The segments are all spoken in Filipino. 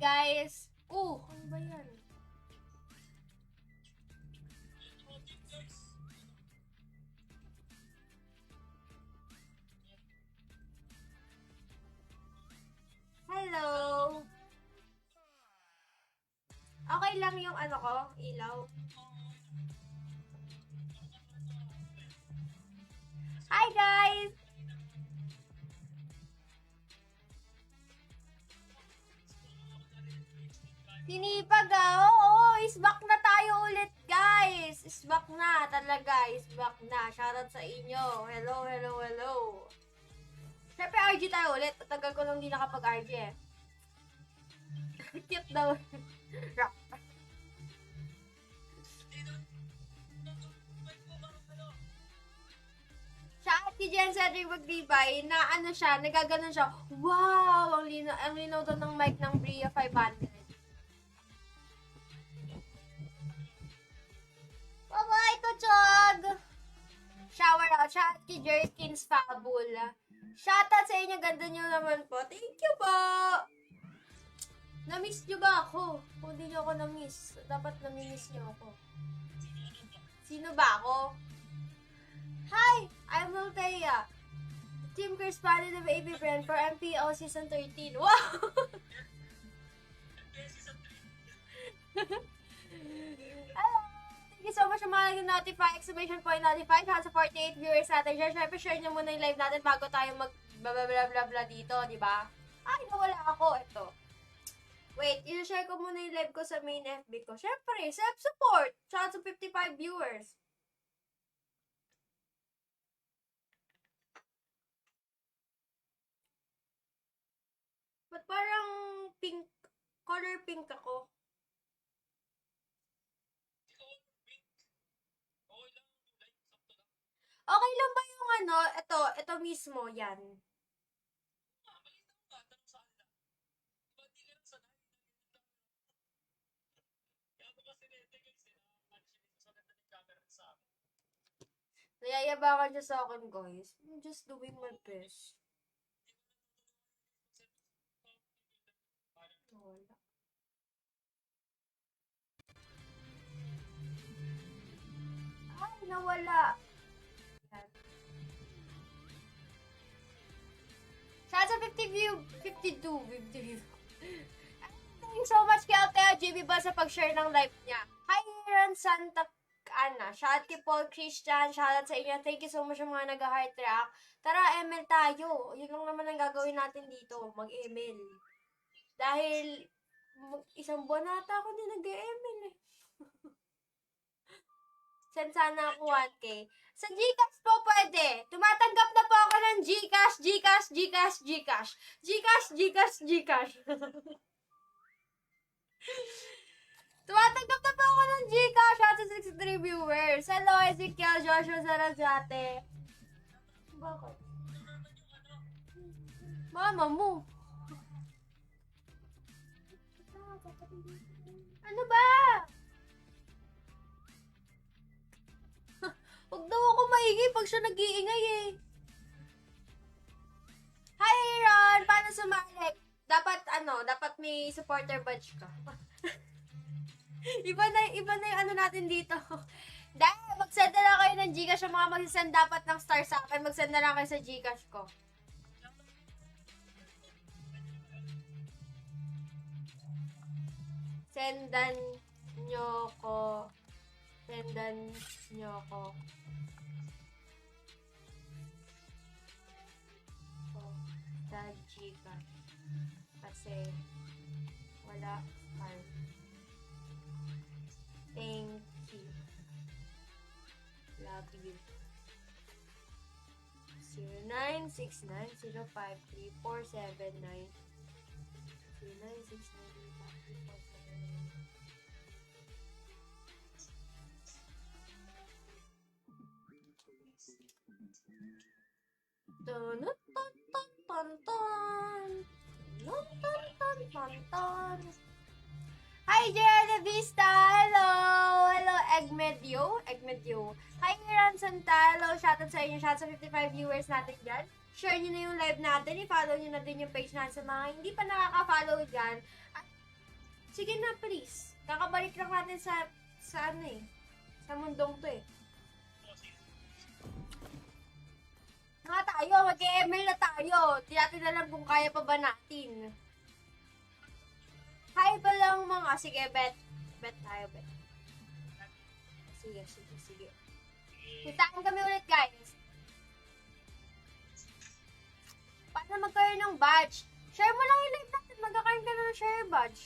guys! Ano ba yan? Hello! Okay lang yung ano ko, ilaw. Hi guys! Sinipag Oo, isback na tayo ulit guys! Isback na talaga, isback na. Shoutout sa inyo. Hello, hello, hello. Siyempre RG tayo ulit. Tagal ko lang di nakapag-RG eh. Cute daw. Siya at si Jen Cedric Magdibay na ano siya, nagaganon siya. Wow! Ang linaw daw ng mic ng Bria 500. Bye-bye, Kuchog! Shower out. Shout out kay Jerkins Fabul. Shout out sa inyo. Ganda nyo naman po. Thank you po! Na-miss nyo ba ako? Kung hindi nyo ako na-miss, dapat na-miss nyo ako. Sino ba ako? Hi! I'm Miltea. Team correspondent of AB Brand for MPO Season 13. Wow! Hello! Thank you so much sa mga nag-notify. Exclamation point notify. Sa 48 viewers natin dyan. Siyempre, share nyo muna yung live natin bago tayo mag-bla-bla-bla-bla dito, di ba? Ay, nawala ako. Ito. Wait, i-share ko muna yung live ko sa main FB ko. Siyempre, self-support. Shout out to 55 viewers. Ba't parang pink, color pink ako? Okay lang ba yung ano, ito mismo, yan. Nayayabangan siya sa akin, guys. I'm just doing my best. Wala. Ay, nawala. Shout out sa 50 view. 50 view. Thank you so much kay Altea JB ba sa pag-share ng live niya. Hi, Aaron Santa Ana. Shout out kay Paul Christian. Shout out sa inyo. Thank you so much sa mga nag-heart track. Tara, ML tayo. Yun lang naman ang gagawin natin dito. Mag-ML. Dahil isang buwan nata ako din nag-ML eh. Send sana ako 1K. Sa Gcash po pwede. Tumatanggap na po ako ng Gcash. Tumatanggap na po ako ng Gcash. At 63 viewers. Hello, Ezekiel Joshua Zarazate. Bakit? Mama mo. Ano ba? Huwag daw ako maingay pag siya nag-iingay eh. Hi, Aaron! Paano sumali? Dapat may supporter badge ka. iba na yung ano natin dito. Dahil, mag-send na lang kayo ng Gcash. Yung mga mag-send dapat ng star sa akin, mag-send na lang kayo sa Gcash ko. Sendan nyo ko. Sa Gcash. Kasi wala card. Thank you. Love you. 0969053479 Hi, Jerry Vista! Hello! Hello, Egmedio. Hi, Iran Santalo. Shoutout sa inyo. Shoutout sa 55 viewers natin dyan. Share nyo na yung live natin. I-follow nyo na din yung page natin sa mga hindi pa nakaka-follow dyan. At Sige na, please. Kakabalik lang natin sa ano eh. Sa mundong to eh. Nga tayo, mag-ML na tayo. Tinatin na lang kung kaya pa ba natin. Hi pa lang mga, sige, bet. Bet tayo, bet. Sige. Kitaan kami ulit, guys. Paano magkaroon ng badge? Share mo lang yung live natin, magkakaroon ka na ng share badge.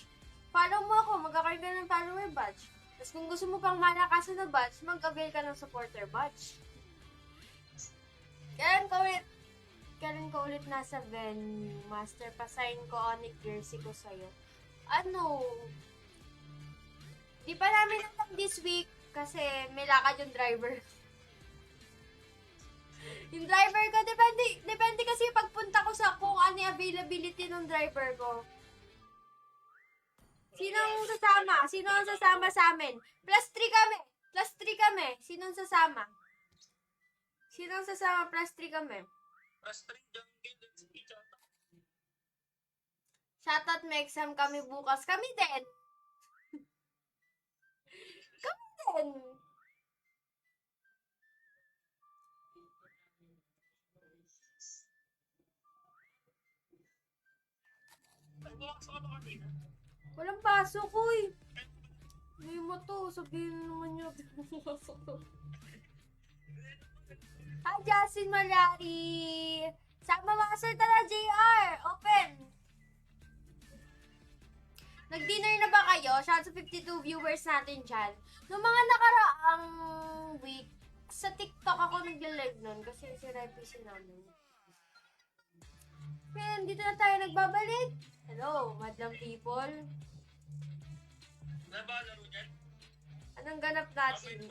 Follow mo ako, magkakaroon ka ng follower badge. Tapos kung gusto mo pang malakasan na badge, mag-avail ka ng supporter badge. Kailan ka ulit nasa venue, Master? Pasign ko Onyx jersey ko sa'yo. Ano? Di pa namin alam this week kasi may lakad yung driver. Yung driver ko, depende kasi pagpunta ko sa kung ano yung availability ng driver ko. Sino ang sasama? Sino ang sasama sa amin? +3 kami. Sino ang sasama? Sino ang sasama? +3 kami. Shoutout, may exam kami bukas. Kami din. Kami din. Walang pasok, uy. May mo to. Sabihin naman niyo. Pasok to. Hi, Justin Malari. Sama Master tara, JR. Open. Nag-dinner na ba kayo? Shout sa 52 viewers natin dyan. Noong mga nakaraang week, sa TikTok ako nag-live nun kasi sira yung PC namin. Man, dito na tayo nagbabalik. Hello, madlang people. Anong ganap natin?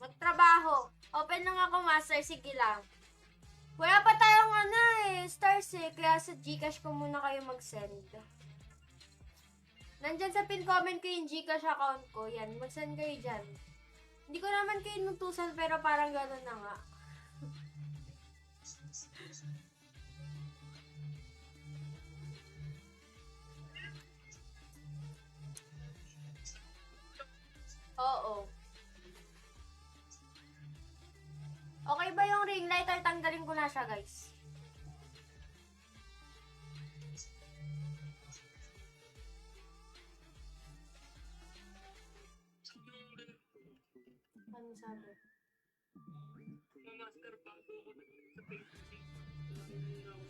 Magtrabaho. Open lang ako, Master. Sige lang. Wala pa tayong stars eh. Kaya sa Gcash ko muna kayo mag-send. Nandyan sa pin comment ko yung Gcash account ko. Yan, mag-send kayo dyan. Hindi ko naman kayo inutusan pero parang gano'n na nga. Oo. Okay ba yung ring light or tanggalin ko na siya, guys? Ano sabi?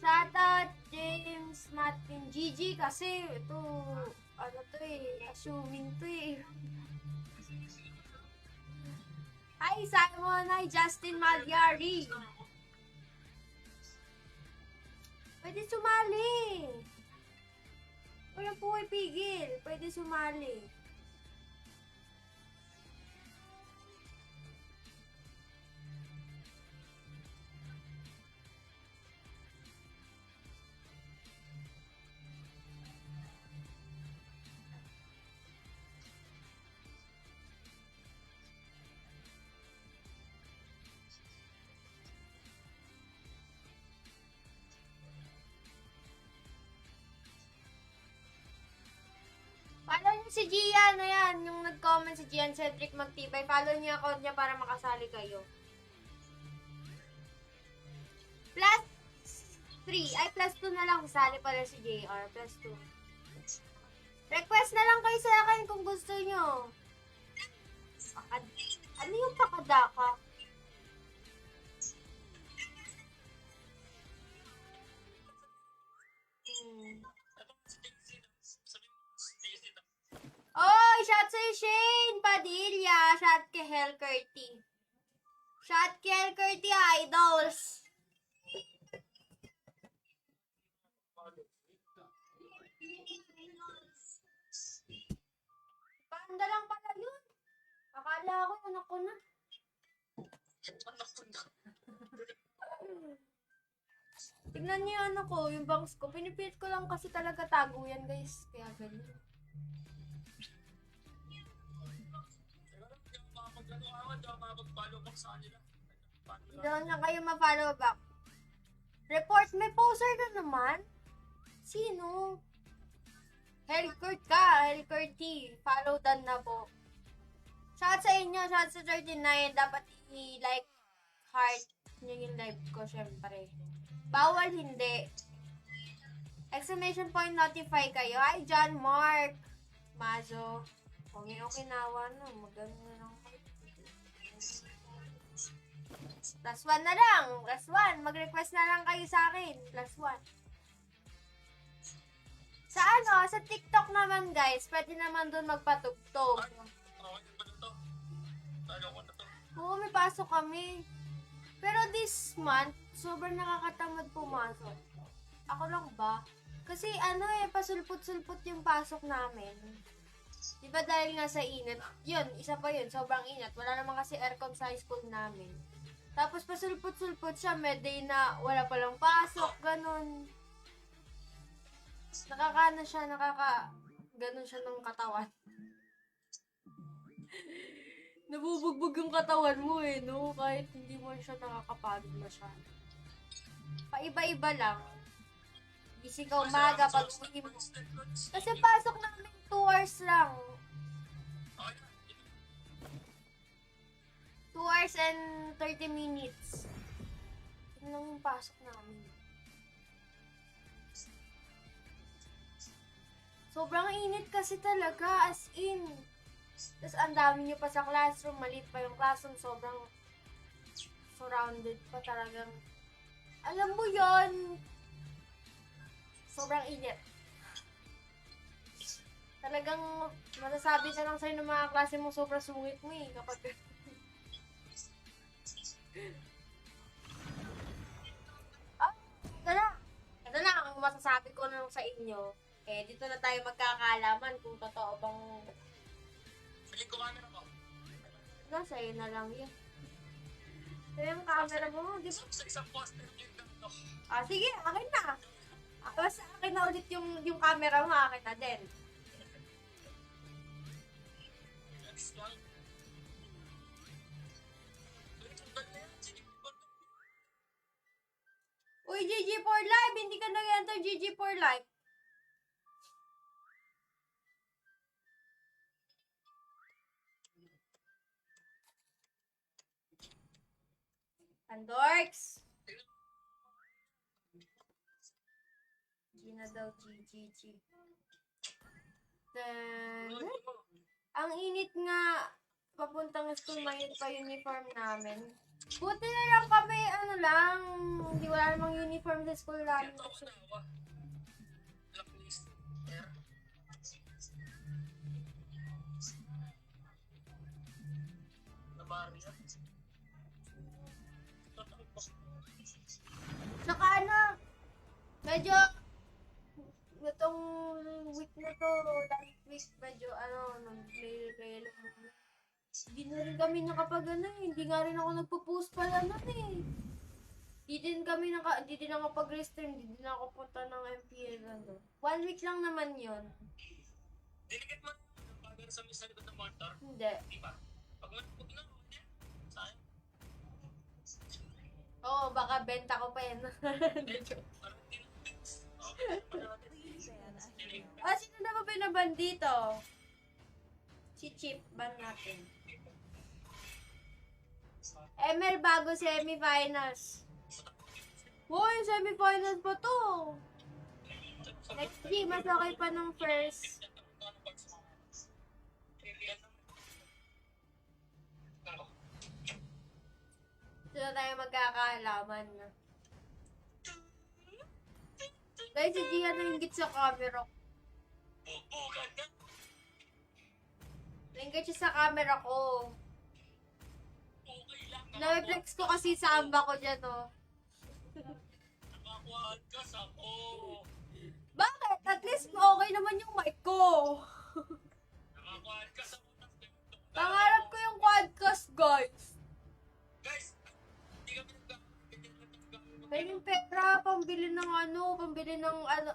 Shoutout James Martin GG kasi ito ano to eh, assuming to eh. Hi Simon, hi Justin Malyari. Pwede sumali. Wala po ipigil. Pwede sumali. Follow niyo si Gian, ayan, yung nag-comment si Gian Cedric Magtibay. Follow niyo yung account niya para makasali kayo. +3, ay +2 na lang. Kasali pala si JR, +2. Request na lang kayo sa akin kung gusto niyo. Ano yung pakadaka? Oy, shout sa'yo Shane Padilla. Shout kay Helcurty. Shout kay Helcurty, idols. Panda lang pala yun. Akala ko, anak ko na. Tignan niyo yung ano ko, yung bangs ko. Pinipilit ko lang kasi talaga tago yan, guys. Kaya ganyan. Doon na kayo ma-follow back. Report, may poster na naman? Sino? Hellcourt ka, Hellcourt T. Follow Dan na po. Shout sa inyo, shout sa 39. Dapat i-like, heart nyo yung live ko, syempre. Bawal hindi. Exclamation point, notify kayo. Hi, John Mark. Mazo. Okay, nawa no. Magano na lang. Last one na lang. Last one. Mag-request na lang kayo sa akin. Last one. Sa sa TikTok naman guys, pwede naman doon magpatugtog. Oo, may pasok kami. Pero this month, sobrang nakakatamad pumasok. Ako lang ba? Kasi pasulpot-sulpot yung pasok namin. Diba dahil nga sa init? Yun, isa pa yun, sobrang init. Wala naman kasi aircon sa school namin. Tapos pasulpot-sulpot siya, may day na wala palang pasok, ganun. Ganun siya ng katawan. Nabubugbog yung katawan mo no? Kahit hindi mo siya nakakapagod masyado. Paiba-iba lang. Gising ka umaga pag uwi mo. Kasi pasok namin 2 hours lang. 2 hours and 30 minutes. Yun lang yung pasok namin. Sobrang init kasi talaga, as in. Tapos ang dami nyo pa sa classroom, maliit pa yung classroom, sobrang surrounded pa talagang. Alam mo yon, sobrang init. Talagang masasabi na lang sa'yo ng mga klase mo, sobrang sungit mo kapag ito na ang masasabi ko na sa inyo. Dito na tayo magkakaalaman kung totoo bang Piling ko camera mo. sa'yo na lang yun. Ito yung camera mo, di ba? Sa isang poster yung ganito. Sige, akin na. Basta akin na ulit yung camera mo, akin na din. Next one. Uy, GG4 Live! Hindi ka nag-enter GG4 Live. Andorks! Gina daw, GG. Ang init nga, papuntang school, mainit pa uniform namin. Buti na lang kami, hindi wala namang uniform sa school namin. Blacklist. Nabarya. Saka medyo, itong week na to, last week, medyo, may hindi na rin kami hindi nga rin ako nagpo-post pala Hindi din ako pag-restream, hindi din ako punta ng MPL, 1 week lang naman yun. Dinikit mo pag sa likod ng motor? Hindi. Di ba? Pag matupag na, sayang. Oo, baka benta ko pa yan. Parang Sino na ba pinaban dito? Si Chip, ban natin. ML bago semifinals. Hoy, semifinals pa to. Next G, mas okay pa ng first. Ito na tayo magkakaalaman na. Guys, si Gia nainggit sa camera ko. Nainggit siya sa camera ko. Na-reflex ko kasi sa amba ko dyan, Nakakuhaan ka sa Bakit? At least okay naman yung mic ko. Nakakuhaan ka sa utak. Pangarap ko yung quadcast, guys. Guys, hindi kami May pera, pambili ng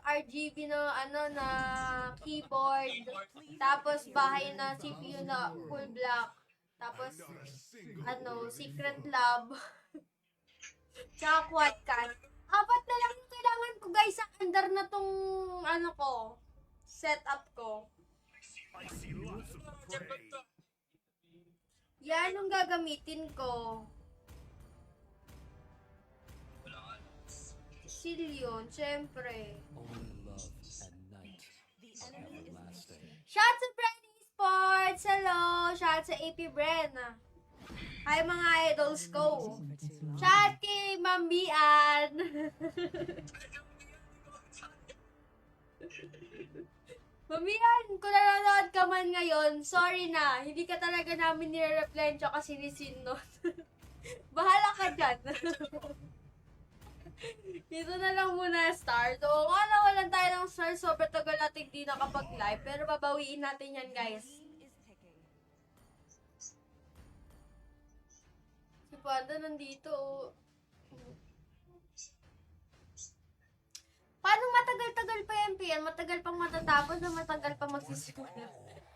RGB na keyboard. Tapos bahay na CPU na full black. Tapos, secret lab. Tsaka quadcast. 4 na lang yung kailangan ko, guys, sa under na tong, ko. setup ko. Jackpot to. Yan yung gagamitin ko. Wala ka. Shield yun, syempre. Only love and night are everlasting. Shout to Bren Sports! Hello! Shout sa AP Bren. Hi mga idols ko. Shout kay Mamian. Mamian, kung nanonood ka man ngayon, sorry na. Hindi ka talaga namin nire-replyan tsaka sinisin nun. Bahala ka dyan. Dito na lang muna start. Oo nga, nawalan tayo ng start. Sobrang tagal natin di nakapag-live. Pero babawiin natin yan, guys. Si Panda nandito. Oh. Paano matagal-tagal pa yan, Pian? Matagal pang matatapos na matagal pa magsisimula.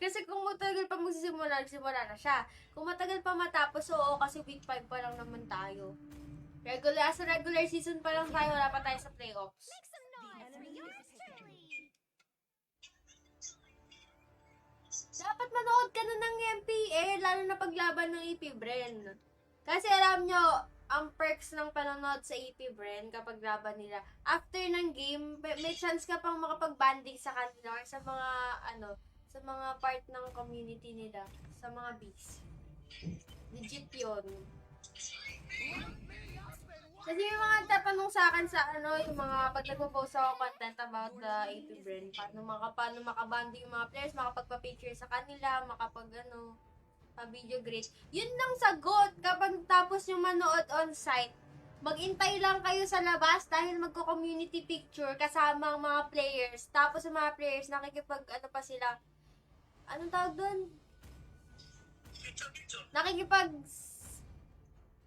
Kasi kung matagal pa magsisimula, nagsimula na siya. Kung matagal pa matapos, oo, kasi week 5 pa lang naman tayo. Sa regular season pa lang tayo, wala pa tayo sa playoffs. Dapat manood ka na ng MPL, lalo na paglaban ng EP Bren. Kasi alam nyo, ang perks ng panonood sa EP Bren kapag laban nila, after ng game, may chance ka pang makapag-banding sa kanila or sa mga, sa mga part ng community nila, sa mga bees. Legit yun. Kasi yung mga tatanong sa akin sa yung mga pag nagpo-post ako content about the AP Bren, paano makabanding yung mga players, makapagpa-picture sa kanila, pa-video greet. Yun lang sagot kapag tapos yung manood on-site. Mag-intay lang kayo sa labas dahil magko-community picture kasama ang mga players. Tapos sa mga players, pa sila, anong tawag doon? Nakikipag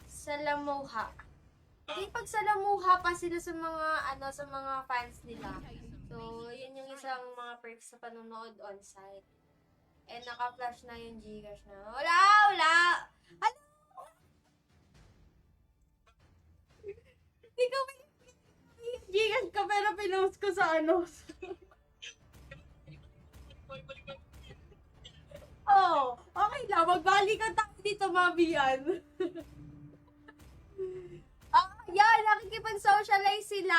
salamuha. Nakikipagsalamuha pa sila sa mga sa mga fans nila. So, yun yung isang mga perks sa panonood on-site. And naka-flash na yung Gcash na. Wala! Ano? Hindi ko may Gcash ka pero pinost ko sa Oh, okay lang. Magbalikan tayo dito, Mabian. Yan, nakikipag-socialize sila.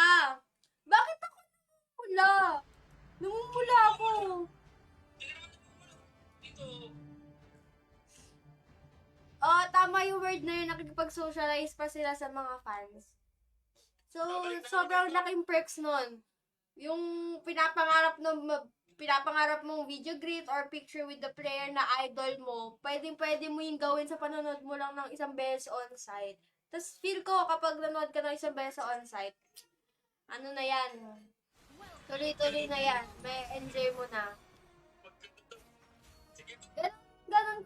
Bakit ako namumula? Namumula ako. Dito. Tama yung word na yun, nakikipag-socialize pa sila sa mga fans. So, sobrang laking perks nun. Yung pinapangarap mong video greet or picture with the player na idol mo, pwede mo yung gawin sa panonood mo lang ng isang beses on-site. Tapos feel ko kapag nanood ka ng isang beses sa on-site, na yan, tuloy-tuloy na yan, may enjoy mo na. Ganun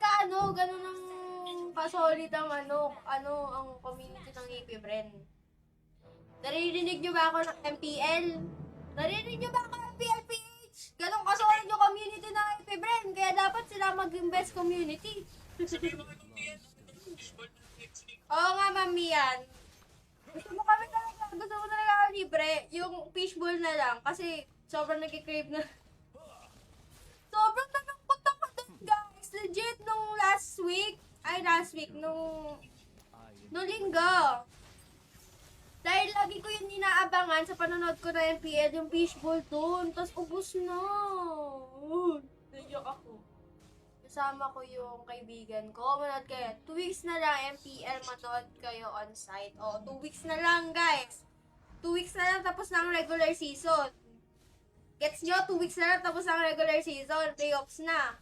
ang kasolid ang ang community ng AP Bren. Naririnig nyo ba ako ng MPL? Naririnig nyo ba ako ng MPL PH? Ganun kasolid yung community ng AP Bren, kaya dapat sila maging best community. Sabihin mo kay Mamian, fishball na next week. Oo nga, Mamian. Gusto mo talaga libre, yung fishbowl na lang, kasi sobrang nagkikrave na. Sobrang nalungkot ako dun, guys. Legit, nung last week, nung linggo. Dahil lagi ko yung inaabangan sa panonood ko na MPL, yung fishbowl dun. Tapos ubus na. Nagyok ako. Kasama ko yung kaibigan ko. Manood kayo. 2 weeks na lang MPL, manood kayo on-site. 2 weeks na lang, guys. 2 weeks na lang tapos na ang regular season. Gets nyo? 2 weeks na lang tapos na ang regular season. Playoffs na.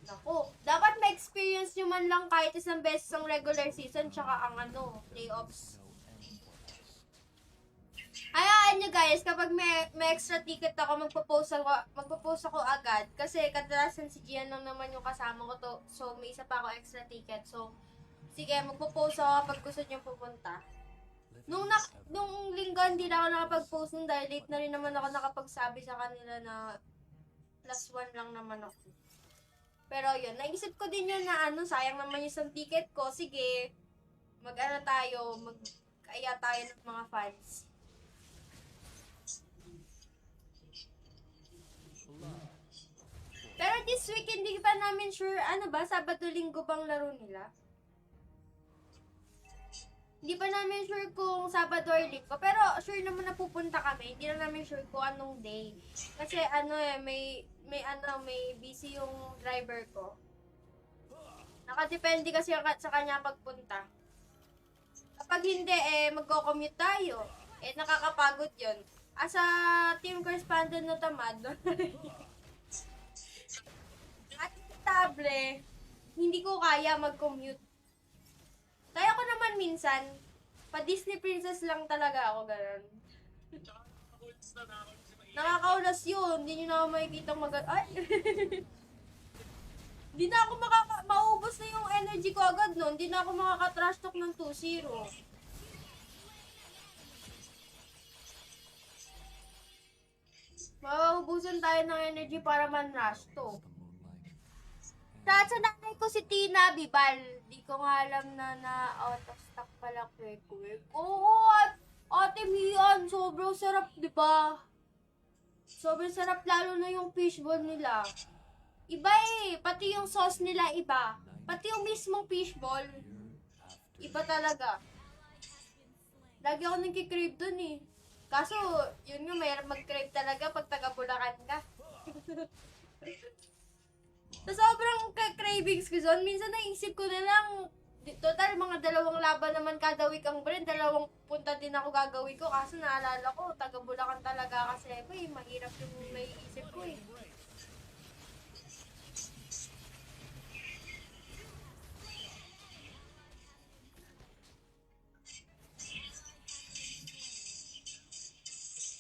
Naku, dapat ma-experience nyo man lang kahit isang beses ang regular season tsaka ang playoffs. Hayaan nyo guys, kapag may extra ticket ako, magpo-post ako agad. Kasi kadalasan si Gian lang naman yung kasama ko to. So, may isa pa ako extra ticket. So, sige, magpo-post ako kapag gusto nyo pupunta. Nung linggo, hindi na ako nakapag-post nung dahil late na rin naman ako nakapagsabi sa kanila na +1 lang naman ako. Pero yun, naisip ko din yun na sayang naman yung isang ticket ko. Sige, mag-aya tayo ng mga fans. Pero this week, hindi pa namin sure, ano ba, Sabado, Linggo bang laro nila? Hindi pa namin sure kung Sabado or Linggo, pero sure naman na pupunta kami. Hindi na namin sure kung anong day. Kasi ano eh, may busy yung driver ko. Nakadepende kasi sa kanya pagpunta. Kapag hindi, magko-commute tayo. Nakakapagod yun. As a team correspondent na tamad, at stable, hindi ko kaya mag-commute. Kaya ko naman minsan, pa Disney Princess lang talaga ako, ganun. Tsaka nakakaulis na nakakaulis si Maria. Nakakaulas yun, hindi nyo na ako makikita ay! Hindi na ako maubos na yung energy ko agad nun. Hindi na ako makaka-trash talk ng 2-0. Mauubusan tayo ng energy para man-rush to. Sa nanay ko si Tina Bibal. Di ko nga alam na out of stock pala quick. Oo, Ate Mian, sobrang sarap, di ba? Sobrang sarap lalo na yung fishball nila. Iba pati yung sauce nila iba. Pati yung mismong fishball, iba talaga. Lagi ako nagkikrave dun eh. Kaso, yun nga, mayroon mag-crave talaga pag taga-Bulacan ka. Sa sobrang cravings ko zon, minsan naisip ko na lang, total, mga 2 laban naman kada week ang brand, 2 punta din ako gagawin ko. Kaso naalala ko, taga-Bulacan talaga kasi ako eh. Mahirap yung naiisip ko eh.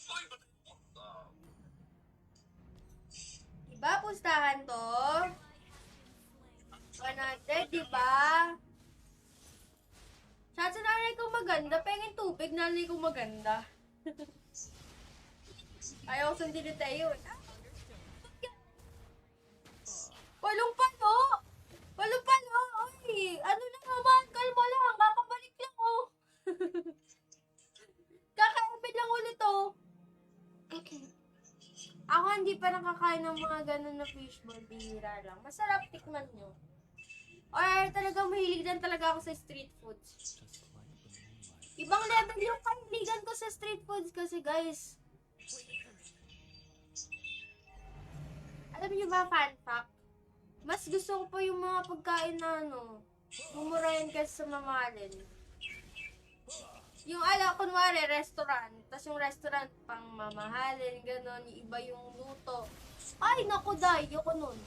Uy, patay mo. Diba, pustahan to? 100, diba? Sa nanay ko maganda, pengin tubig, nanay ko maganda. Ayaw ko sundin ni Teo. Walong palo! Walong palo! Uy, ano na naman? Kalma lang, kakabalik lang oh. Kakaibig lang ulit oh. Ako hindi pa nakakain ng mga ganun na fishball, bihira lang. Masarap tikman nyo. Or talagang mahilig din talaga ako sa street foods. Ibang level yung kahiligan ko sa street foods kasi guys. Alam niyo ba, fun fact? Mas gusto ko pa yung mga pagkain na mumurahin kasi sa mamahalin. Yung kunwari, restaurant. Tapos yung restaurant, pang mamahalin, gano'n. Yung iba yung luto. Ay, naku, day. Yoko nun.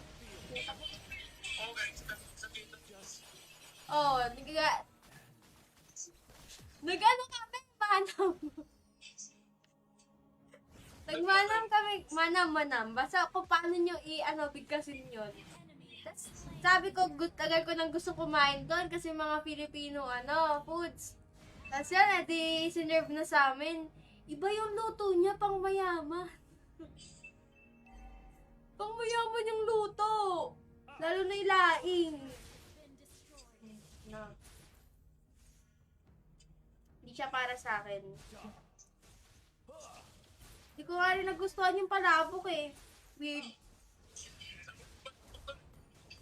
Okay, sa dito. Oh, nag-ano kami, manam. Nagmanam kami, manam. Basta kung paano nyo bigkasin yun. Tas, sabi ko, tagal ko nang gusto kumain doon kasi mga Filipino, foods. Tapos yan, sinerve na sa amin. Iba yung luto niya, pang mayaman. Pang mayaman yung luto. Lalo na yung laing. No. Hindi siya para sa akin. Hindi ko nga rin nagustuhan yung palabok eh. Weird.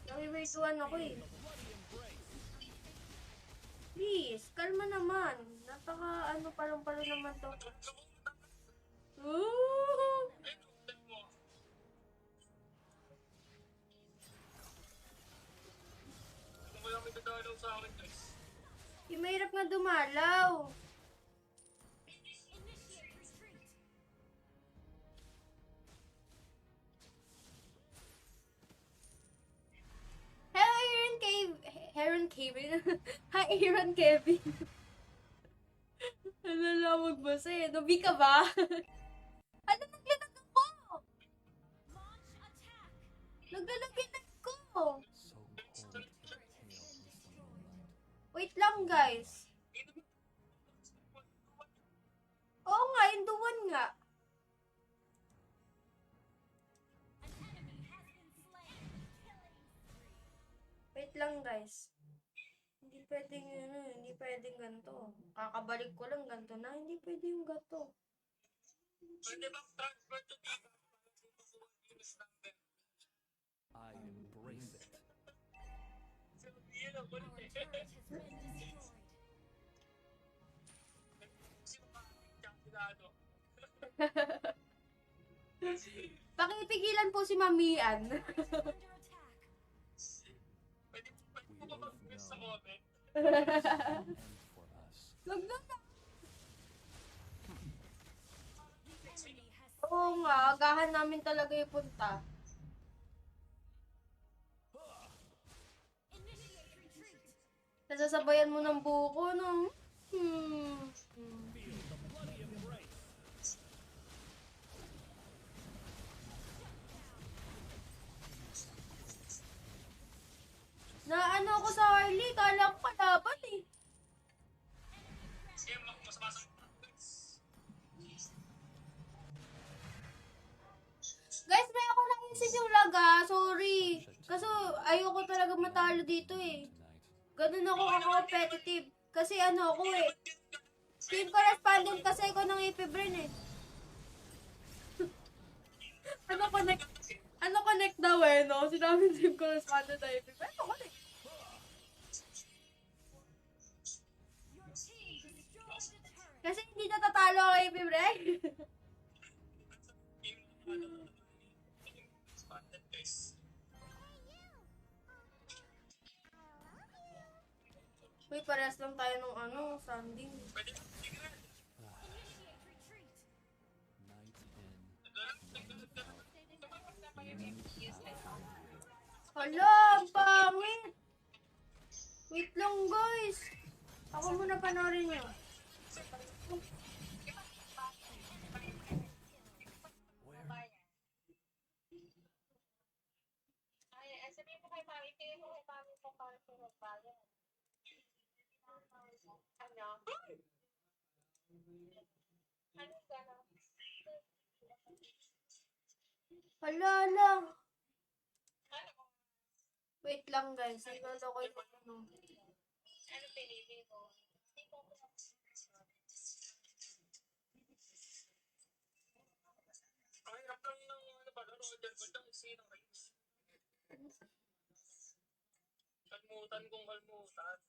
Nawiwirtuhan ako eh. Please, kalma naman. Napaka palong-palo naman to. Ooh! Ano kaya may dadalaw sa akin, guys? Mahirap nga dumalaw. Hello, Aaron Kevin. Hi, Aaron Kevin. Nalalawag ba sa'yo? Nubi ka ba? Ano naglalag ako? Naglalag ko. So cold, the tail is the moonlight. Wait lang, guys. Oo nga, induwan nga. Wait lang, guys. Hindi pwedeng hindi pwedeng ganito. Kakabalik ko lang ganito na, hindi pwede yung ganito. Pwede bang transfer to dito? Para dito po yung number. I embrace it. Yun ang kulit eh. Sino ba? Ano? Pakipigilan po si Mamian. Pwede mo ba mag-press sa comment? And for us. Wag na na. Oo nga, agahan namin talaga yung punta. Nasasabayan mo ng buko, no? Na ano ako sa Harley, kala ko kalaban eh. Sige, mas masang. Guys, may ako naisin yung laga, sorry. Kasi ayoko talaga matalo dito eh. Tonight. Ganun ako competitive. Kasi ano ako eh. Team correspondent kasi ako ng Ipibren eh. Ano connect daw eh, no? Sinabi team correspondent na Ipibren. Ano connect? Kasi hindi natatalo ako Ipibren. Spotted guys. Uy, parehas lang tayo ng ano, standing. Pwede mo tigran. Hala, ang pangit! Wait lang guys. Ako muna panoorin nyo. Sabihin mo kay Mami, tingin mo kay Mami kung paano siya magbayad. Ano? Ano gano'n? Hala, hala. Ano? Wait lang guys. Siguro ko yung ano. Ano pinili mo? Hindi ko Ang hirap lang ng ano ba, Roger ko lang sino guys. Kalmutan kung kalmutan.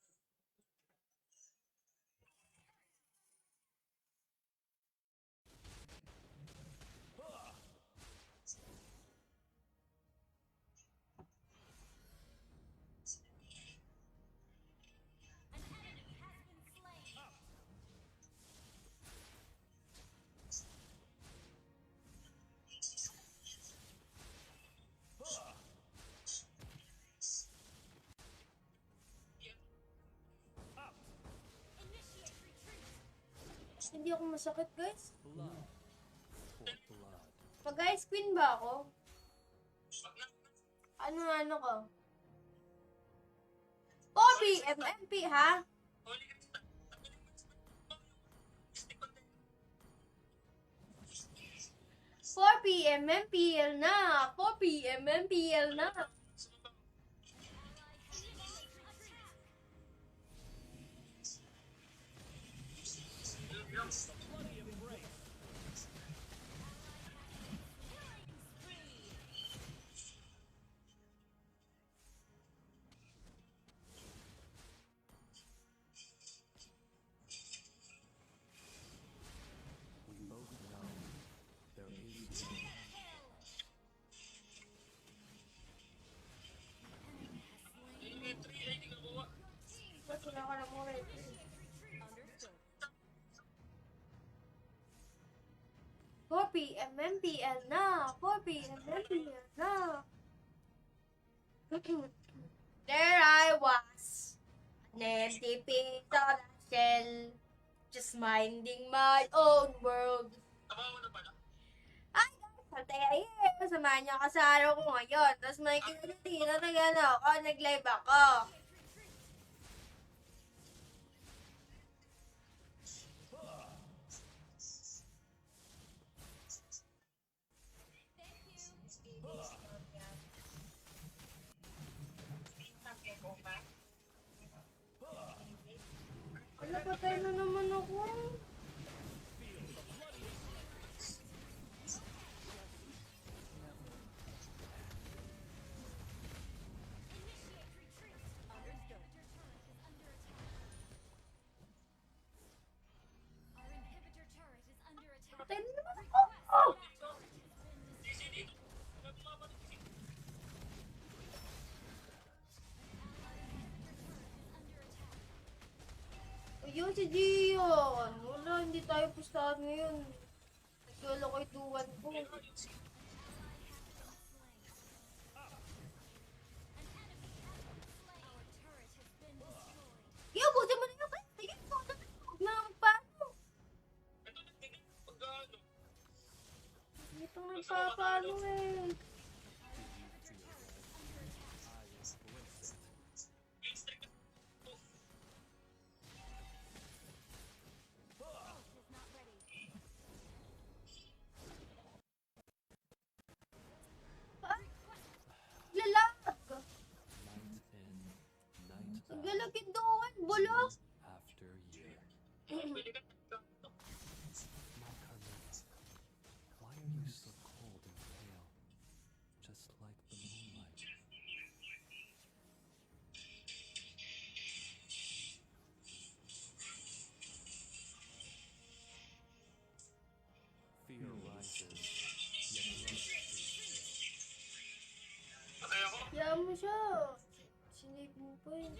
Hindi ako masakit guys. Blood for blood. Pag guys, queen ba ako? Ano ko? Bobby, MMP ha? Holy ka. 4 PM MPL na! 4 PM MPL na! We both know there is no Ba't wala ka lang mo rin? 4 PM MPL na! 4 PM MPL na! There I was, an empty piece of shell, just minding my own world. Tabaho na pala. Hi guys! Altaya here! Samahan niyo ako sa araw ko ngayon. Tapos may kinatino na gano'n ako. Nag-live ako. Wala, patay na naman ako. Yung si Gion. Wala, hindi tayo pustahan ngayon. Nagkala ko ituwan ko. Yung buti mo na yung kaya. Yung buti mo na yung paano. Ito nagtigil pag-ano. Ito nagpapalo eh. Ay, lalag. Night in, night out, Nagalagin doon. Bulok. after year. Pwede ka My Carmela, why are you so cold and pale? Just like the moonlight. Fear rises, yet love stays still. Kaya ako. Kaya mo siya. Sinave mo pa eh.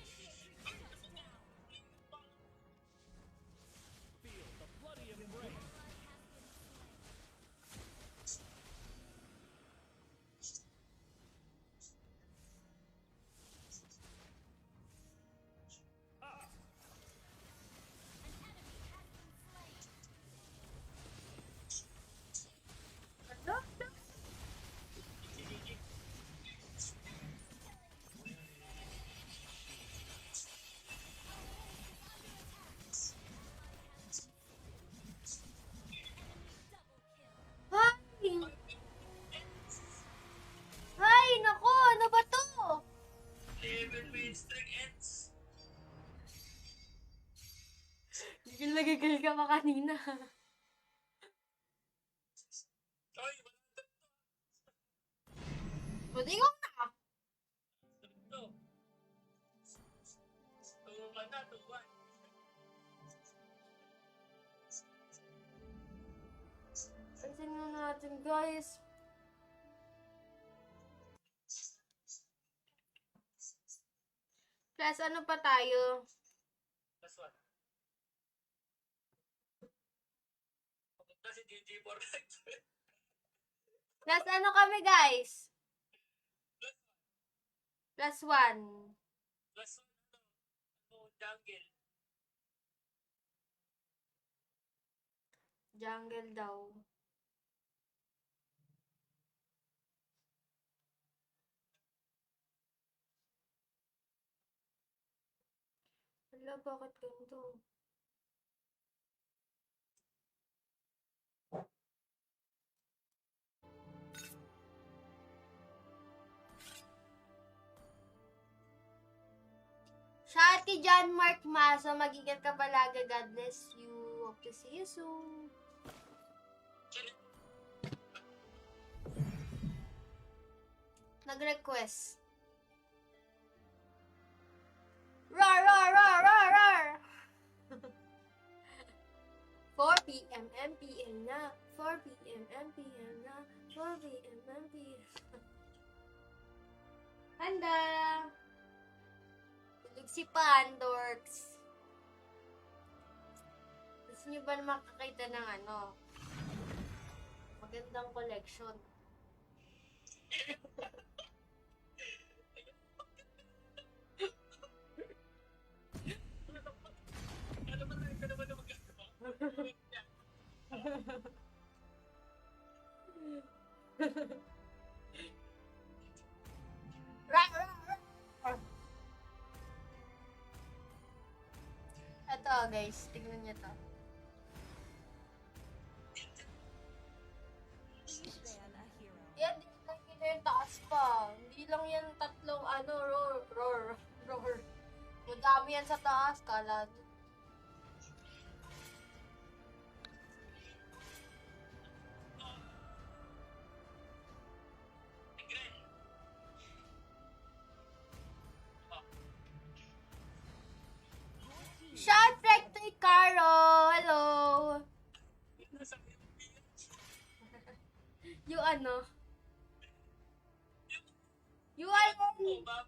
Ano? Hay! Hay! Naku! Ano ba to? 11 string ends. Gigil ka pa kanina. Ay, wala Buti ko na. ito. Tuwan na, tuwan. Pansin na natin guys. Plus ano pa tayo? Last one. Pupunta si GG4 Plus ano kami guys? Plus 1. Last one, jungle. Jungle daw. Wala, bakit ganito? Shout kay John Mark Maso. Mag-ingat ka palagi. God bless you. Hope to see you soon. Nag-request. Roar, roar, roar, roar, roar! 4 p.m. MPL na. 4 p.m. MPL na. 4 p.m. MPL. Handa! Tulog si Pandorks. Gusto niyo ba na makakita ng ano? Magandang collection. Ano ba tayo ka naman na magagawa? Rar, rar, rar. Ito guys, tignan niyo to. Yan, di lang kita yung taas pa. Hindi lang yan tatlong roar. Madami yan sa taas, kala. Shout back to Caro! Hello! Yung ano? Yung ano? Ano?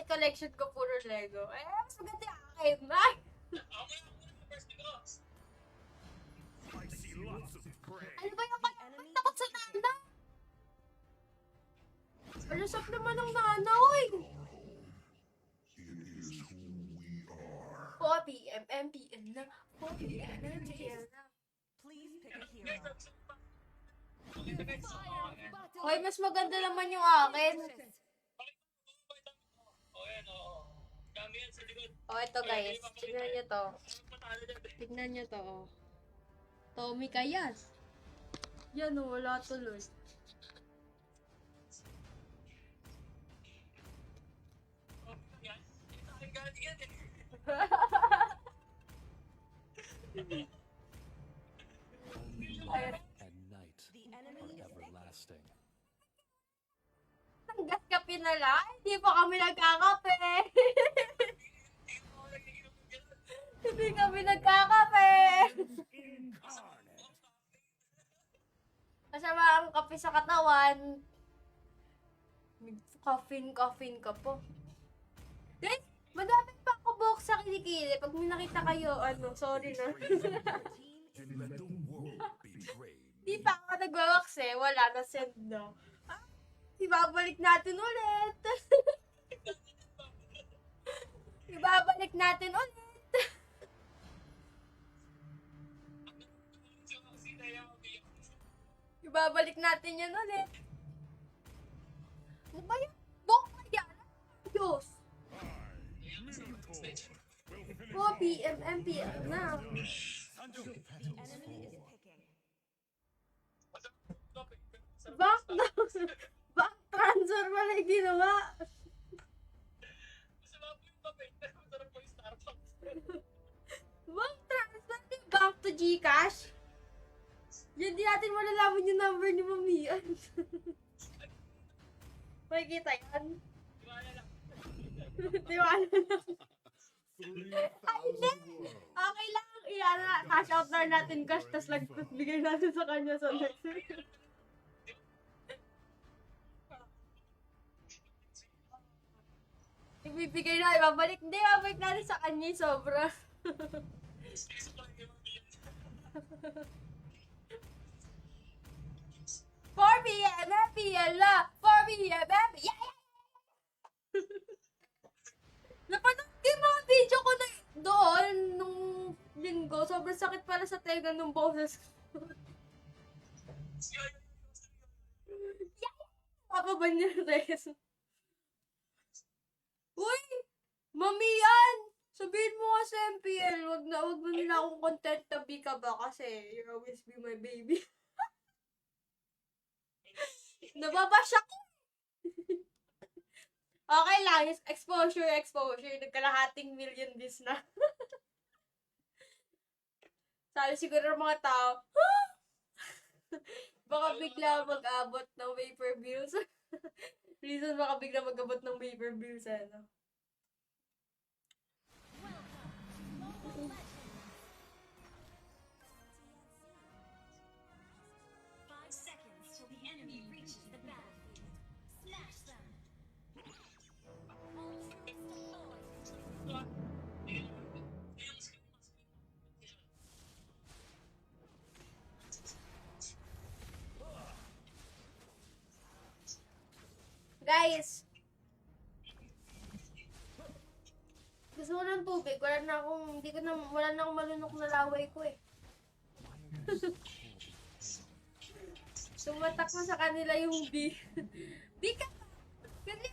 bakit collection ko puro Lego. Eh, mas maganda yung akin. Ay! Ako na, first ko. Ano ba yung kaya takot sa nana? Alusap naman ng nana, oy! Poppy, MMPN na. Poppy, MMPN na. Please pick a hero. Hoy, mas maganda naman yung akin. Oh, yan, oo. Dami yan sa likod. Oh, ito guys. Tignan nyo to. Patalo dyan. Tignan nyo to, oh. Tommy Kayas. Yan, oh, wala tuloy. Oh, yan. Ito ay galing yan eh. Only light and night The enemy are is everlasting. Hanggat kape na lang, hindi pa kami nagkakape. Hindi kami nagkakape. Masama ang kape sa katawan. Caffeine ka po. Guys, madami pa ako buhok sa kilikili. Pag may nakita kayo, sorry na. Di pa ako nag-wax eh. Wala na send na. Ibabalik natin ulit. Ibabalik natin ulit. Ibabalik natin yan ulit. Ano ba yan? Bok na yan? Diyos. Poppy, MMPL na. the enemy is picking. Back na. Back transfer pala yung ginawa. Masama po yung kape. Pero masarap po yung Starbucks. Back transfer yung back to Gcash. Yan, di natin malalaman yung number ni Mamian. Makikita yan. Iwala lang. Tiwala lang. Ay, hindi. Okay lang. Cash out na natin cash, tas bigay natin sa kanya sa next week. Ibibigay na, ibabalik. Hindi, ibabalik natin sa kanya yung sobra. For me, MMPL na! For me, MMPL! Yeah! Napanood ko yung mga video ko na doon nung linggo. Sobrang sakit para sa tenga ng boses ko. Yeah! Papa ba niya res? Uy! Mami yan! Sabihin mo nga sa MPL, wag na nila akong content tabi ka ba kasi you always be my baby. Nababash ako. Okay lang, exposure. Nagkalahating million views na. Sabi siguro ng mga tao, huh? Baka bigla mag-abot ng pay-per-views. Reason baka bigla mag-abot ng pay-per-views, ano? 5 seconds till the enemy reaches the battlefield. Smash them! All troops deployed. Guys! Gusto ko ng tubig. Wala na akong malunok na laway ko eh. Why are you so cold and pale? Tumatak na sa kanila yung B. B ka! Kasi,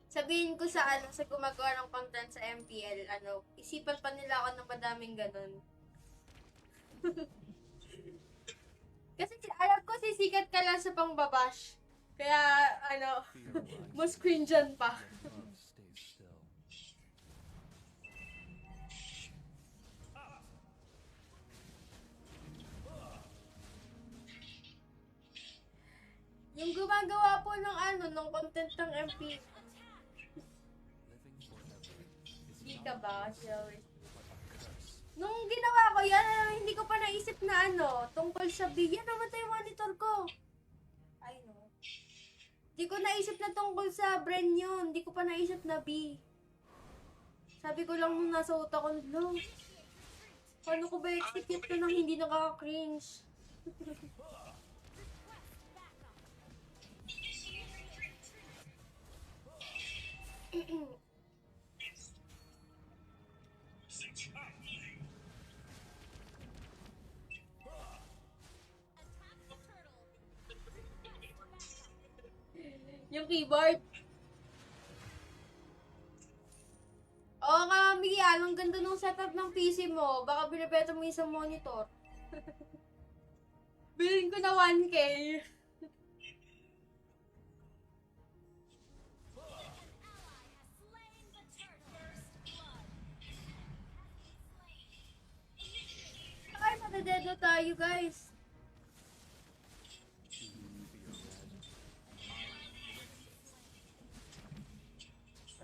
sabihin ko sa sa gumagawa ng content sa MPL, isipan pa nila ako ng madaming ganun. Kasi alam ko sisikat ka lang sa pangbabash. Kaya, Fear mas lies cringe dyan pa. where love stays still. Yung gumagawa po ng content ng MP. Living forever is Di not ka ba? a She always... but a curse. Nung ginawa ko yan, hindi ko pa naisip na tungkol sa B. Yan, namatay yung monitor ko. I know. Hindi ko naisip na tungkol sa Bren yun. Hindi ko pa naisip na B. Sabi ko lang nung nasa utak ko, no. Paano ko ba execute na nang hindi nakaka-cringe? Yung keyboard. Oo nga, Migi, ang ganda nung setup ng PC mo. Baka binibenta mo isang monitor. Bilhin ko na 1K. Ay, matadedo tayo, guys.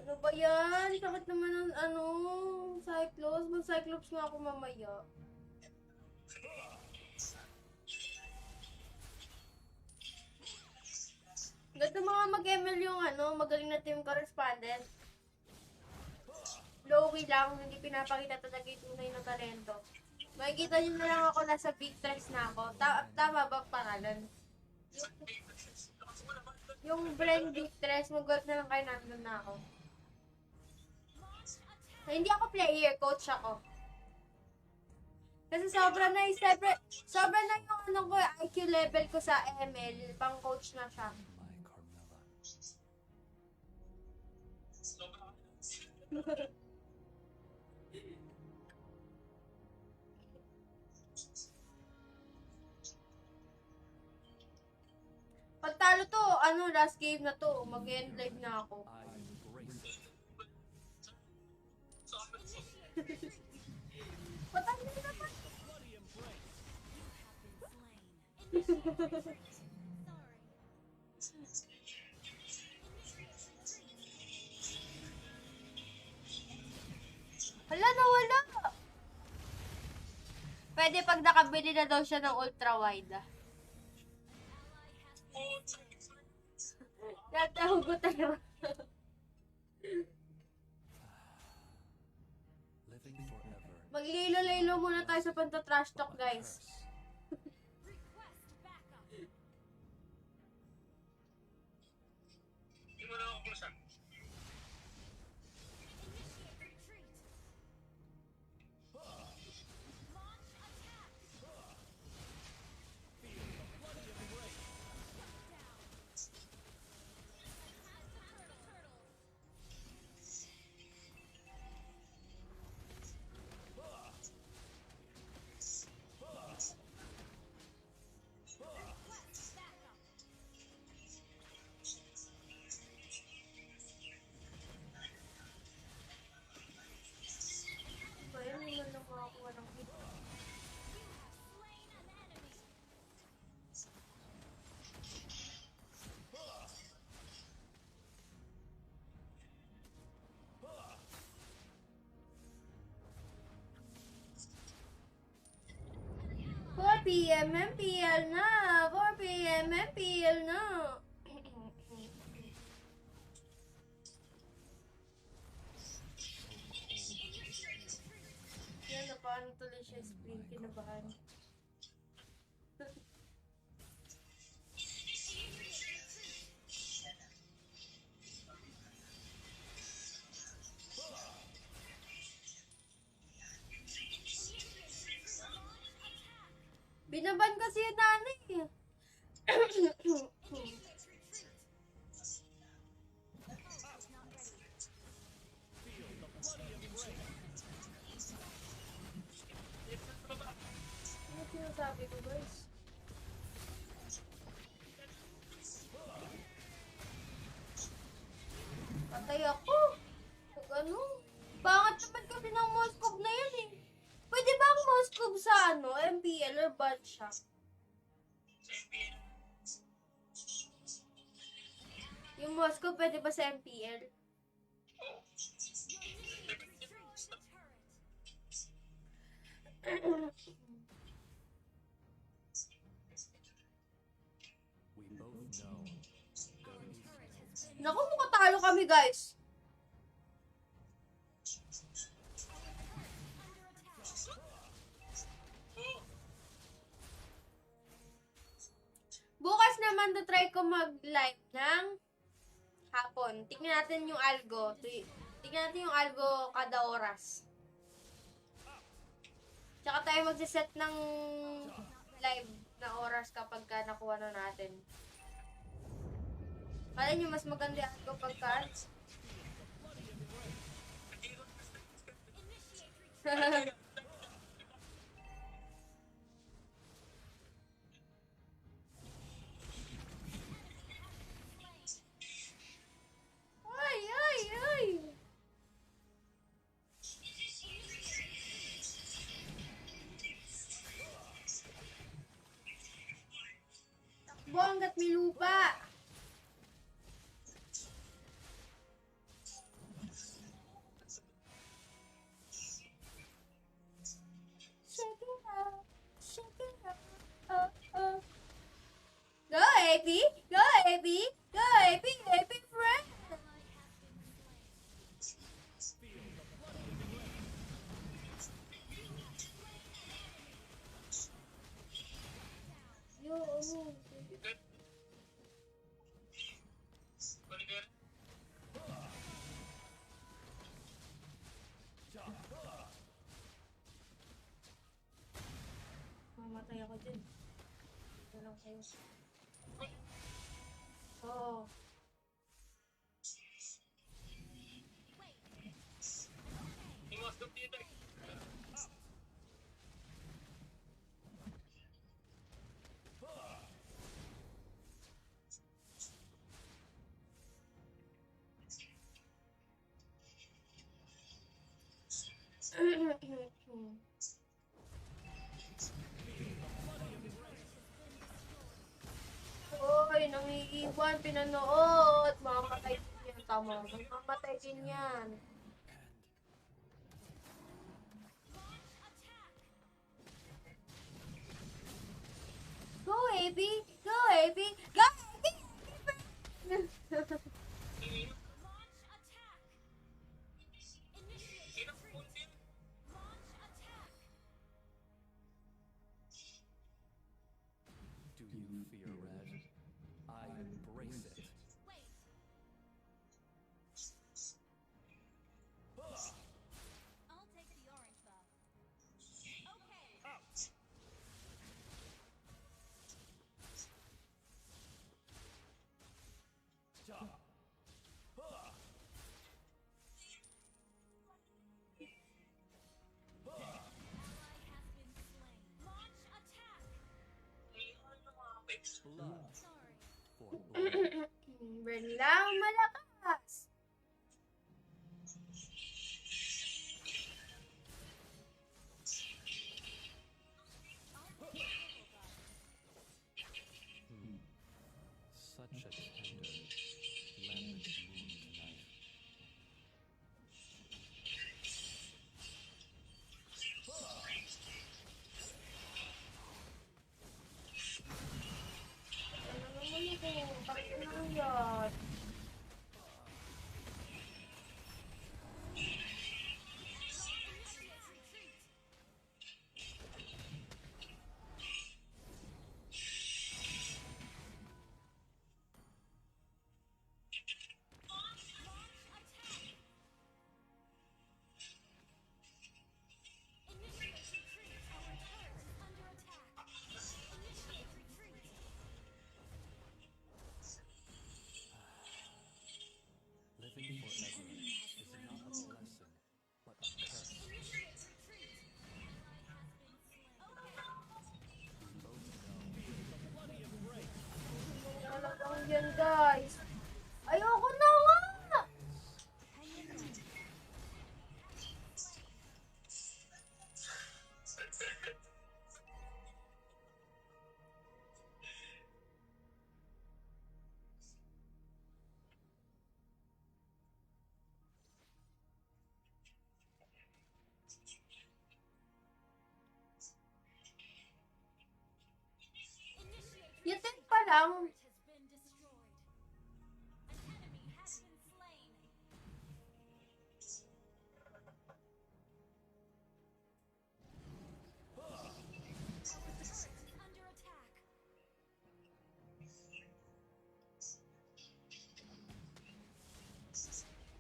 Ano ba yan? Sakit naman ng Cyclops. Mag-Cyclops nga ako mamaya. Ganito mga mag-ML yung magaling na team correspondent. Low-key lang, hindi pinapakita talaga yung tunay na talento. Makikita nyo na lang ako nasa big tres na ako. Tama ba ang pangalan? Yung Bren big tres, mag-work na lang kayo, nandun na ako. Hindi ako player, coach ako. Kasi sobra na yung ko, IQ level ko sa ML, pang coach na siya. My Carmela. Pag talo to, last game na to, mag-end live na ako. I embrace it. Patay na naman! Hala, nawala! Pwede pag nakabili na daw siya ng ultra-wide. Natahugutan naman. Living forever. Maglilo-lilo muna tayo sa panta-trash talk, guys. Hindi mo na ako kulusan. Kaya may man lang makakuha ng hit. PM MPL na! 4 PM MPL na! Yan, paano tuloy siya spring? Kinabahan. Binaban kasi yung nanay eh. Ano sinasabi ko, guys? Patay ako. Pag ano? Bakit naman kasi ng Moskov na yan eh? Pwede ba ang Moskov sa MPL or ban siya? Yung Moskov pwede ba sa MPL? We both know there is no Naku, makatalo kami, guys. Bukas naman try ko mag-live ng hapon. Tingnan natin yung algo. Tingnan natin yung algo kada oras. Tsaka tayo magsiset ng live na oras kapag ka nakuha na natin. Kala nyo mas maganda yung algo pagka... Ay, ay, ay! Takbo hanggat may lupa! Shake it out, shake it out, oh, oh. Go, AP! Go, AP! Go, AP! AP friend! Yo, Balikan. mamatay ako dyan. Ito lang kayo. Oo. Imasok dito. Hoy, nangiiwan, pinanood. Mamamatay din yan. Tama. Mamamatay din yan. Go, AB! Go, AB! Go, AB! Do you fear red? I embrace it. I'll take the orange buff. Okay. Launch attack. Blood Sorry. for blood. Burn lang malakas. Such a tender, lavish moon tonight. Ano naman ito? Bakit ano yan? Living forever is not a blessing, but a curse. We both know Talagang yan, guys. Ayoko na nga! lang. Turret has been destroyed. An enemy has been slain. Our turret is under attack.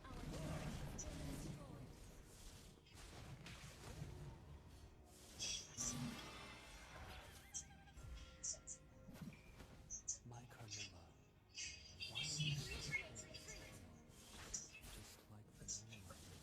Our turret has been destroyed. My Carmilla, why are you so cold and pale? Just like the moon.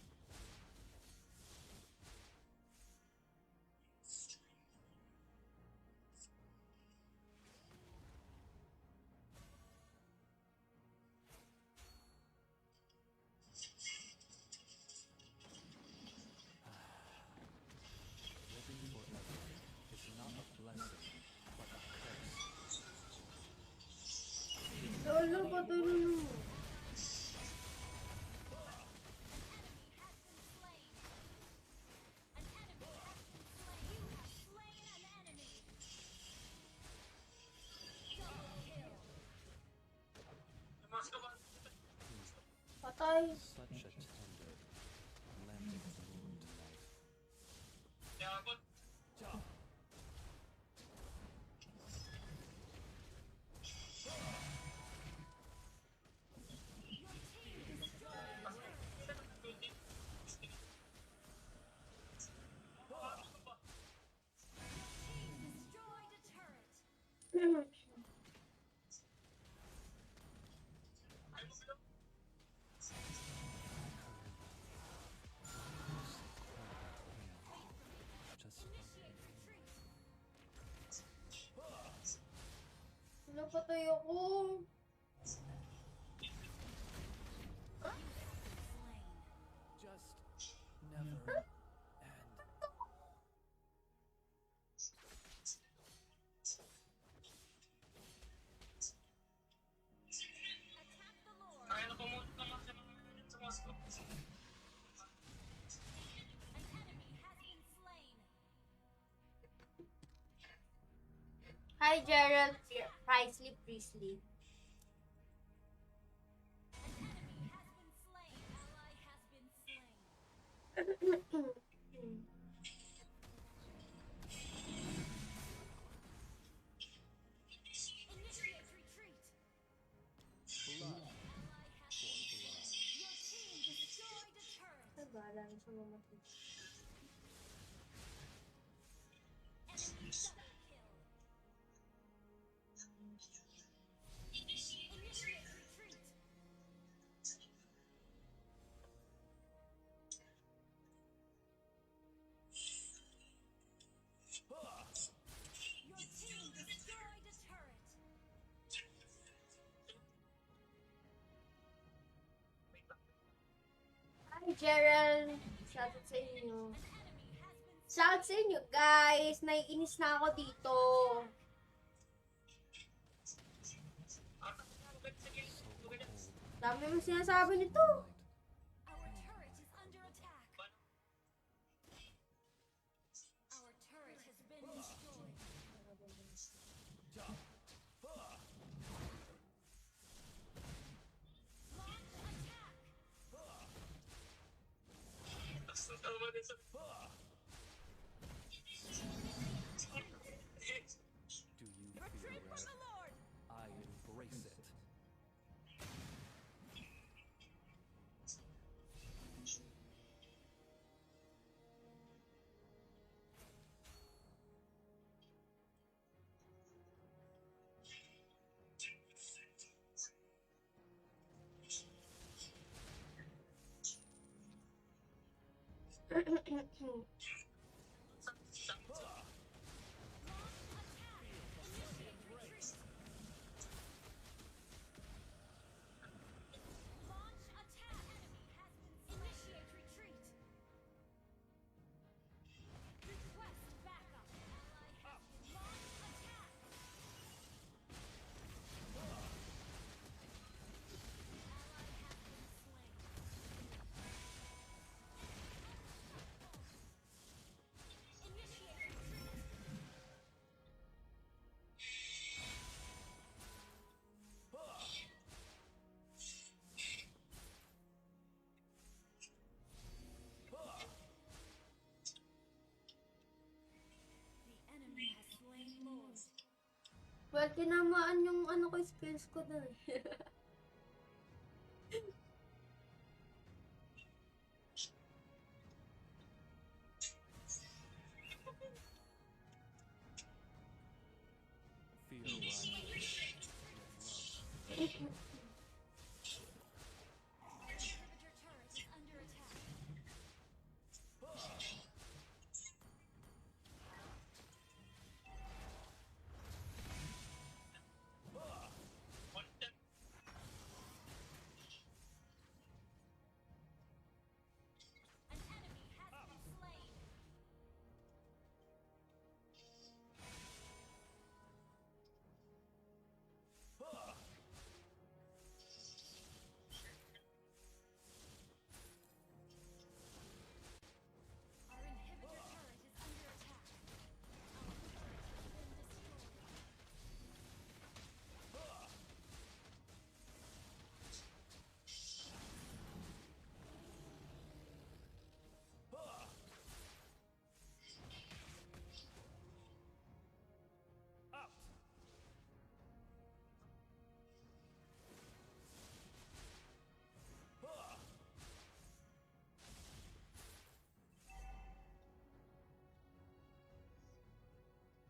Living forever is not a blessing, but a curse. Lolo ko tulong. An enemy has been slain. You have slain an enemy. Double kill. Mas ka ba? Patay. Such a tender, romantic moon tonight. Kaya ba? Destroyed a turret. Ay mo sila? Just like Initiate retreat. Ano patay ako? Slain. just never end. Attack the Lord. Kaya na pumunta naman sa mga sa Moscow. An enemy has been slain. Hi, Gerald. Priestley, Priestley. An enemy has been slain. Ally has been slain. Initiate retreat. Blood Ally has for been blood. Your team destroyed a turret. Ay, bahala na sa mamatay. Enemy double kill. Initiate retreat. Your team destroyed a turret. Hi, Gerald. Shoutout sa inyo. An enemy has been Shoutout sa inyo, guys. Naiinis na ako dito. So cold. Dami mo sinasabi nito. Night. Our turret is under attack. Our turret has been destroyed. Launch attack. Basta tama din sa... Do you feel Retreat from red? the Lord. I embrace it. Launch attack. Enemy has been initiate retreat. Request backup. Ally has been launch attack. Ally has been slain. Ba't tinamaan yung ano ko, skills ko na eh. Feel right. Inhibitor turret is under attack. An enemy has been slain. Our inhibitor turret is under attack. Our turret has been destroyed.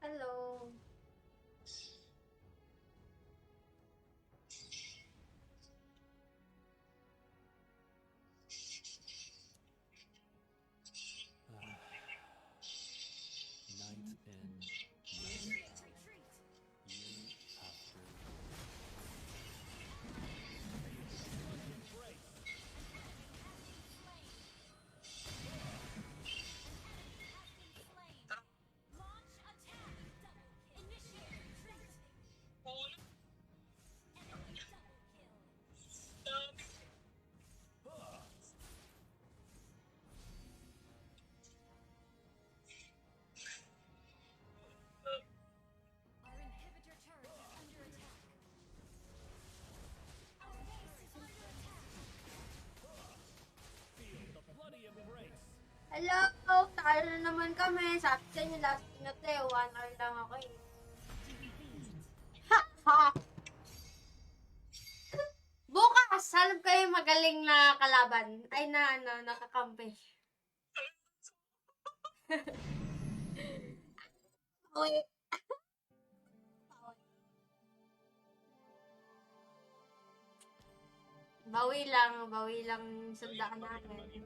Hello. Night in, night Retreat. out, year after Launch attack. Double kill. Initiate retreat. Enemy double kill. Our inhibitor turret is under attack. Our base is under attack. Hello! Tayo na naman kami. Sabi sa inyo, last minute eh. 1 hour lang ako eh. Ha! Ha! Bukas! Halap kayo magaling na kalaban. Ay na, ano, nakakampi. Uy. Bawi lang sundakan namin.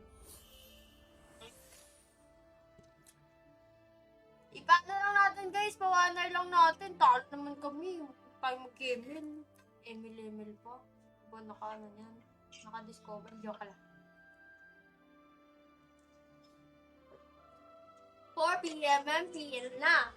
Ipaano lang natin guys, pa-1 hour lang natin. Talo naman kami. Tayo mag-Emil. Emil pa. Ba, naka-ano yan? Naka-discover. Joke lang. 4 p.m. MPL na.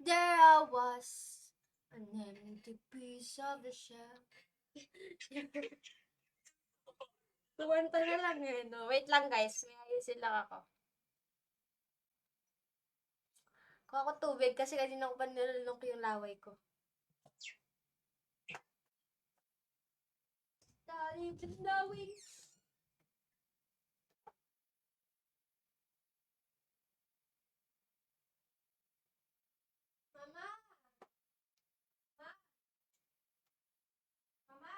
There was an empty piece of the shell. Kumanta na lang eh, no? Wait lang guys, may ayusin lang ako. Kuha ko tubig kasi kanina ko pa nilulunok yung laway ko. Talim ng laway. Mama! Ma! Mama!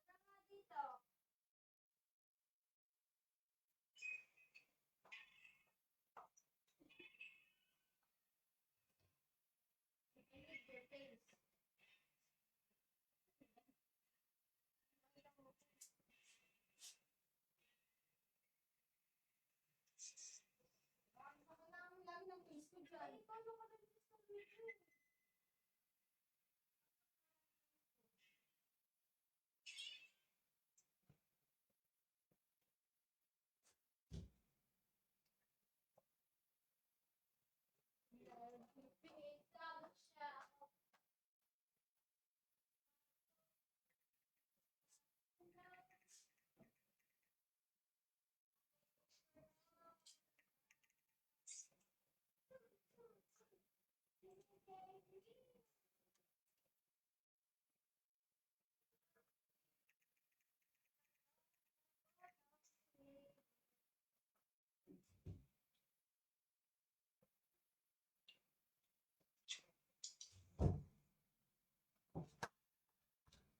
Ano nga dito? I need your face. Ako na ang lang ng face ko dyan. Paano ka nag-face ng video?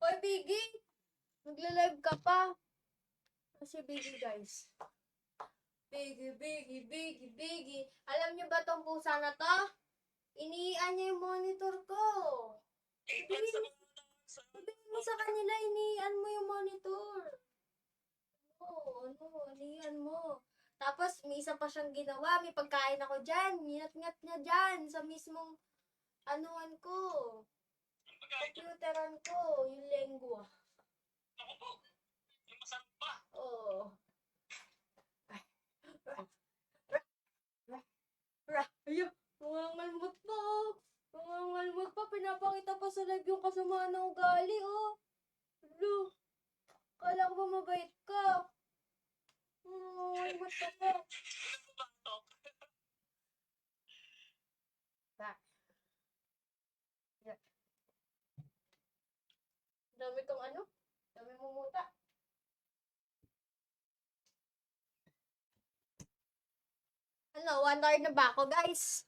Hoy, Biggie! Nagla-live ka pa. Kasi Biggie, guys. Biggie, Biggie, Biggie, Biggie. Alam niyo ba tong pusa na to? Iniian niya yung monitor ko. Sabihin mo sa kanila, iniian mo yung monitor. Iniian mo. Tapos, may isa pa siyang ginawa. May pagkain ako dyan. Nginat-ngat niya dyan sa mismong anuan ko. Computeran ko. Yung lengua. Ako po. Yung masarap pa. Oo. Ayun, nangangalmot pa, oh. Nangangalmot pa, pinapakita pa sa live yung kasamaan ng ugali, oh. Lo, kala ko ba mabait ka? Nangangalmot ka pa. Back. Yeah. Dami kang ano? Dami mong muta. Ano, 1 hour na ba ako, guys?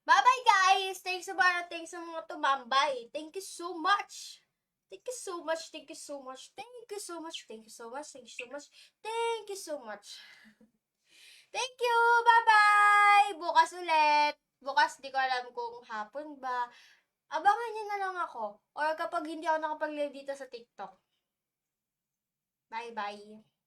Bye-bye, guys! Thanks sa mga tumambay. Thank you so much! Thank you so much, thank you so much, thank you so much, thank you so much, thank you so much, thank you so much. Thank you! Bye-bye! Bukas ulit. Bukas, di ko alam kung hapon ba. Abangan niyo na lang ako. Or kapag hindi ako nakapag-live dito sa TikTok. Bye-bye.